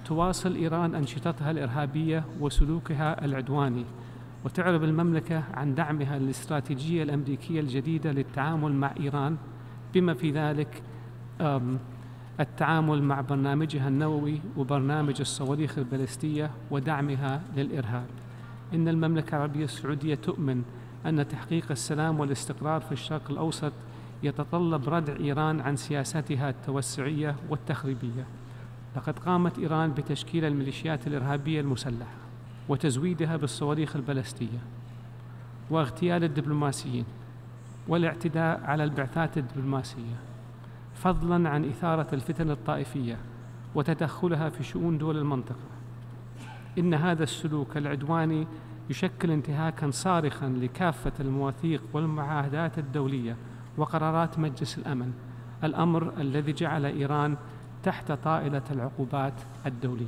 تواصل إيران أنشطتها الإرهابية وسلوكها العدواني، وتعرب المملكة عن دعمها للاستراتيجية الأمريكية الجديدة للتعامل مع إيران، بما في ذلك التعامل مع برنامجها النووي وبرنامج الصواريخ البالستية ودعمها للإرهاب. إن المملكة العربية السعودية تؤمن أن تحقيق السلام والاستقرار في الشرق الأوسط يتطلب ردع إيران عن سياستها التوسعية والتخريبية. لقد قامت إيران بتشكيل الميليشيات الإرهابية المسلحة وتزويدها بالصواريخ البالستية واغتيال الدبلوماسيين والاعتداء على البعثات الدبلوماسية، فضلاً عن إثارة الفتن الطائفية وتدخلها في شؤون دول المنطقة. إن هذا السلوك العدواني يشكل انتهاكاً صارخاً لكافة المواثيق والمعاهدات الدولية وقرارات مجلس الأمن، الأمر الذي جعل إيران تحت طائلة العقوبات الدولية.